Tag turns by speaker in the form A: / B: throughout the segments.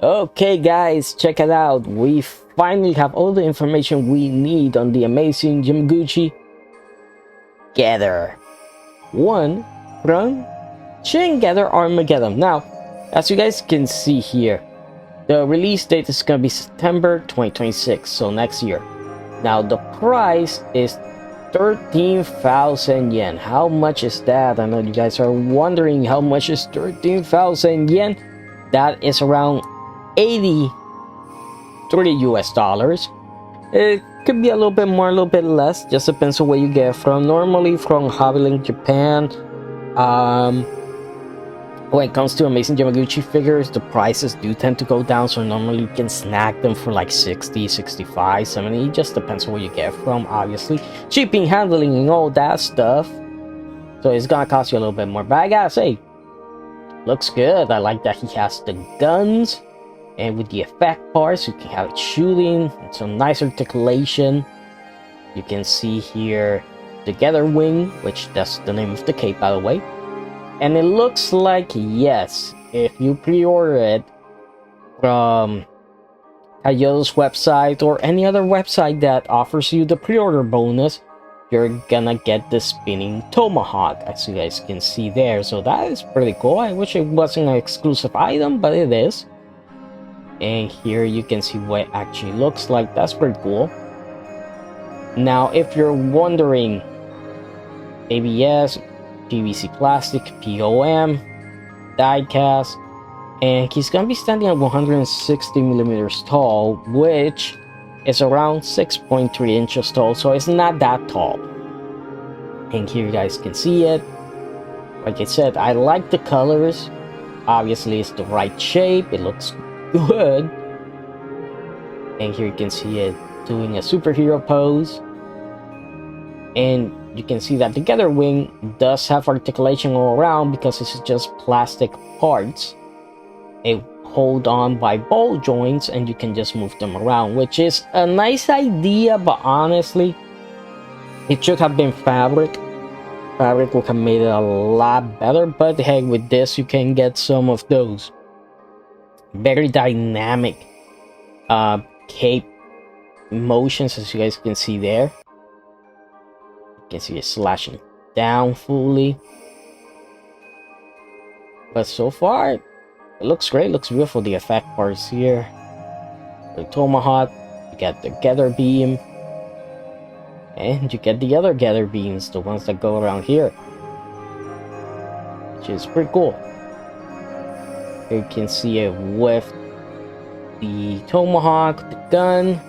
A: Okay guys, check it out. We finally have all the information we need on the amazing Yamaguchi Gather 1 from Shin Gather Armageddon. Now, as you guys can see here, the release date is gonna be September 2026, so next year. Now the price is 13,000 yen. How much is that? I know you guys are wondering how much is 13,000 yen. That is around 83 US dollars. It could be a little bit more, a little bit less, just depends on where you get from. Normally from Hobbylink Japan, when it comes to amazing Yamaguchi figures, the prices do tend to go down, so normally you can snag them for like 60, 65, 70. It just depends on where you get from, obviously. Shipping, handling, and all that stuff. So it's gonna cost you a little bit more, but I gotta say, looks good. I like that he has the guns, and with the effect parts, you can have it shooting, and some nice articulation. You can see here the Gather Wing, which that's the name of the cape, by the way. And it looks like, yes, if you pre-order it from Kyoto's website or any other website that offers you the pre-order bonus, you're gonna get the spinning tomahawk, as you guys can see there. So that is pretty cool. I wish it wasn't an exclusive item, but it is. And here you can see what it actually looks like. That's pretty cool. Now, if you're wondering, ABS, PVC plastic, POM, die-cast, and he's gonna be standing at 160 millimeters tall, which is around 6.3 inches tall, so it's not that tall. And here you guys can see it. Like I said, I like the colors. Obviously it's the right shape, it looks good. And here you can see it doing a superhero pose. And you can see that the Gather Wing does have articulation all around because this is just plastic parts. They hold on by ball joints and you can just move them around, which is a nice idea, but honestly, it should have been fabric. Fabric would have made it a lot better, but hey, with this you can get some of those very dynamic cape motions, as you guys can see there. You can see it slashing down fully, but so far it looks great, looks beautiful. The effect parts here, the tomahawk, you get the Gather beam, and you get the other Gather beams, the ones that go around here, which is pretty cool. Here you can see it with the tomahawk, the gun.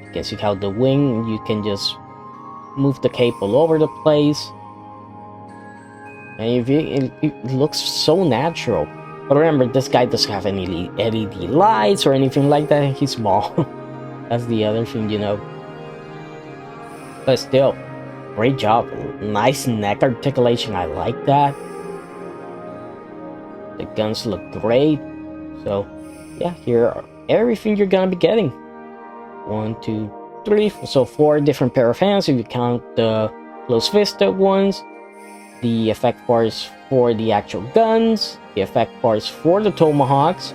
A: You can see how the wing, you can just move the cape all over the place, and it looks so natural. But remember, this guy doesn't have any LED lights or anything like that. He's small. That's the other thing, you know. But still, great job. Nice neck articulation. I like that. The guns look great. So yeah, here are everything you're gonna be getting. 1, 2, 3, so 4 different pair of hands if you count the close-fisted ones, the effect parts for the actual guns, the effect parts for the tomahawks.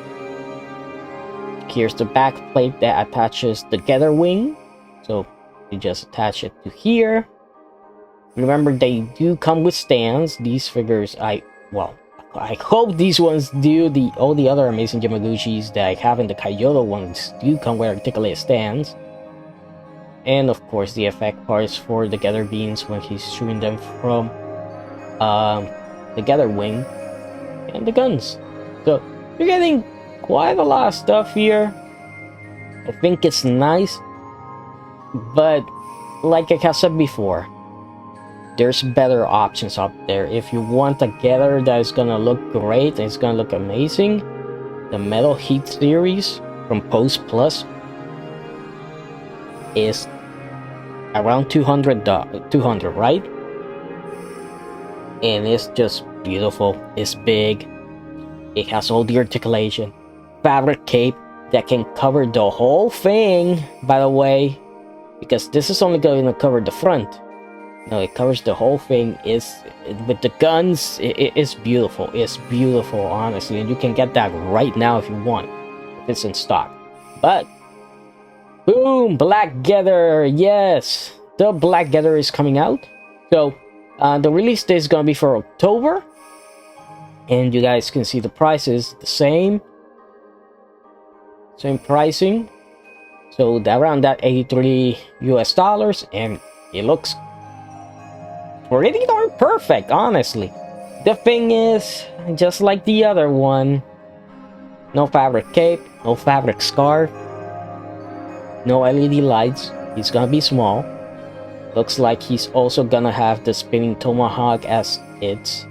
A: Here's the back plate that attaches the Gather Wing, so you just attach it to here. Remember, they do come with stands. These figures, I hope these ones do. All the other amazing Yamaguchis that I have in the Kyoto ones do come with articulated stands. And of course the effect parts for the Gather beams when he's shooting them from the Gather Wing, and the guns. So you're getting quite a lot of stuff here. I think it's nice, but like I have said before, there's better options out there. If you want a Gather that is gonna look great and it's gonna look amazing, the Metal Heat series from Post Plus is around 200, right? And it's just beautiful. It's big. It has all the articulation. Fabric cape that can cover the whole thing, by the way, because this is only going to cover the front. No, it covers the whole thing. With the guns, it's beautiful. It's beautiful, honestly, and you can get that right now if you want. it's in stock. But boom, Black Gather. Yes, the Black Gather is coming out. So the release date is gonna be for October, and you guys can see the prices the same pricing. So around that $83 US, and it looks pretty darn perfect, honestly. The thing is, just like the other one, no fabric cape, no fabric scarf, no LED lights. He's gonna be small. Looks like he's also gonna have the spinning tomahawk as its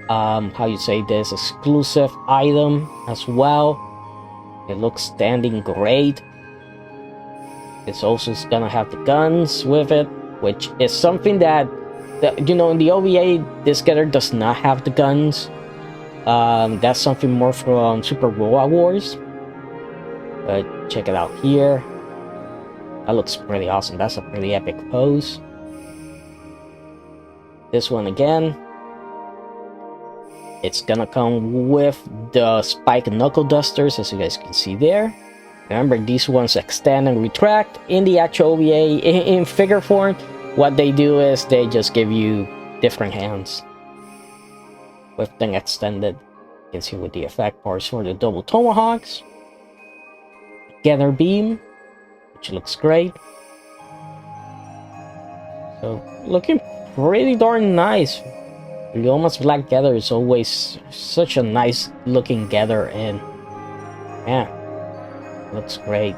A: how you say this, exclusive item as well. It looks standing great. It's also gonna have the guns with it, which is something that you know, in the OVA, this getter does not have the guns. That's something more from Super Robot Wars. But check it out here. That looks pretty awesome. That's a pretty epic pose. This one again. It's gonna come with the spike knuckle dusters, as you guys can see there. Remember, these ones extend and retract. In the actual OVA, in figure form, what they do is they just give you different hands with them extended. You can see with the effect parts for the double tomahawks. Gather beam, which looks great. So, looking pretty darn nice. The almost Black Gather is always such a nice looking gather, and yeah, looks great.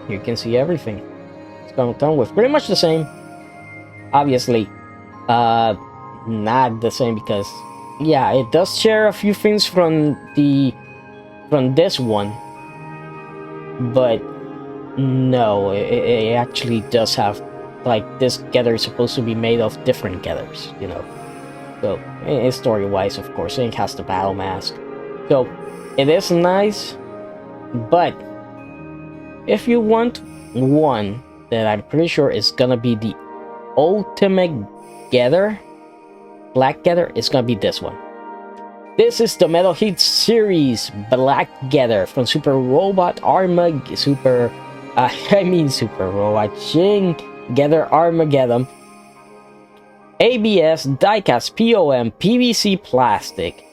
A: You can see everything. It's gonna come with pretty much the same. Obviously, not the same because yeah, it does share a few things from this one, but no, it actually does have, like, this gather is supposed to be made of different gathers, you know. So story-wise, of course, it has the battle mask. So it is nice, but if you want one that I'm pretty sure is gonna be the ultimate gather, Black Gather, is gonna be this one. This is the Metal Heat series Black Gather from Super Robot Super Robot Shin Gather Armageddon. ABS diecast POM PVC plastic,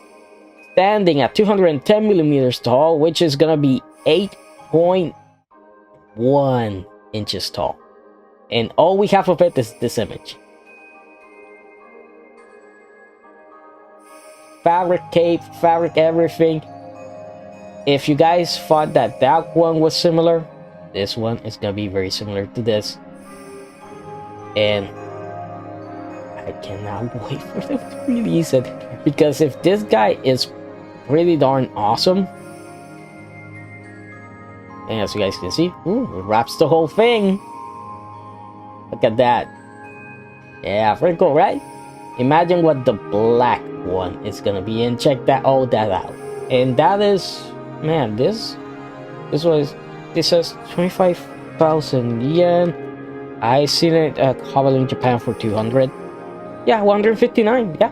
A: standing at 210 millimeters tall, which is gonna be 8.1 inches tall. And all we have of it is this image. Fabric cape, fabric everything. If you guys thought that one was similar, this one is gonna be very similar to this. And I cannot wait for them to release it, because if this guy is pretty darn awesome, and as you guys can see, it wraps the whole thing. Look at that. Yeah, pretty cool, right? Imagine what the black one is gonna be, and check all that out. And that is, man, this says 25,000 yen. I seen it at Hobble Japan for 200. Yeah, 159. Yeah,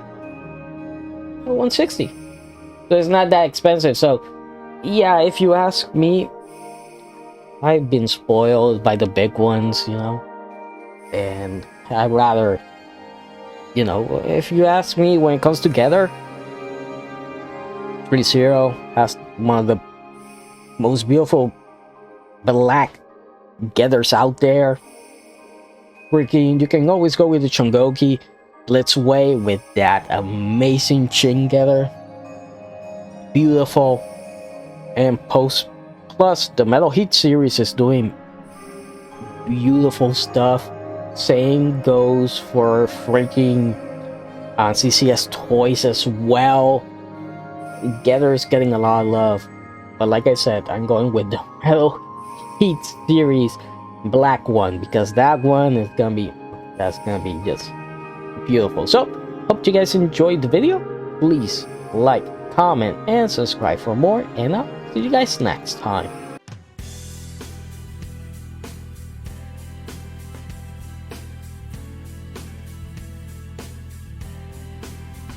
A: 160. So it's not that expensive. So yeah, if you ask me, I've been spoiled by the big ones, you know, and I'd rather, you know, if you ask me, when it comes together, 3-0 has one of the most beautiful black gathers out there. Freaking, you can always go with the Chongoki Blitzway with that amazing chin gather. Beautiful. And plus the Metal Heat series is doing beautiful stuff. Same goes for freaking CCS toys as well. Gather is getting a lot of love, but like I said, I'm going with the Metal Heat series black one, because that one is gonna be just beautiful. So hope you guys enjoyed the video. Please like, comment, and subscribe for more, and I'll see you guys next time.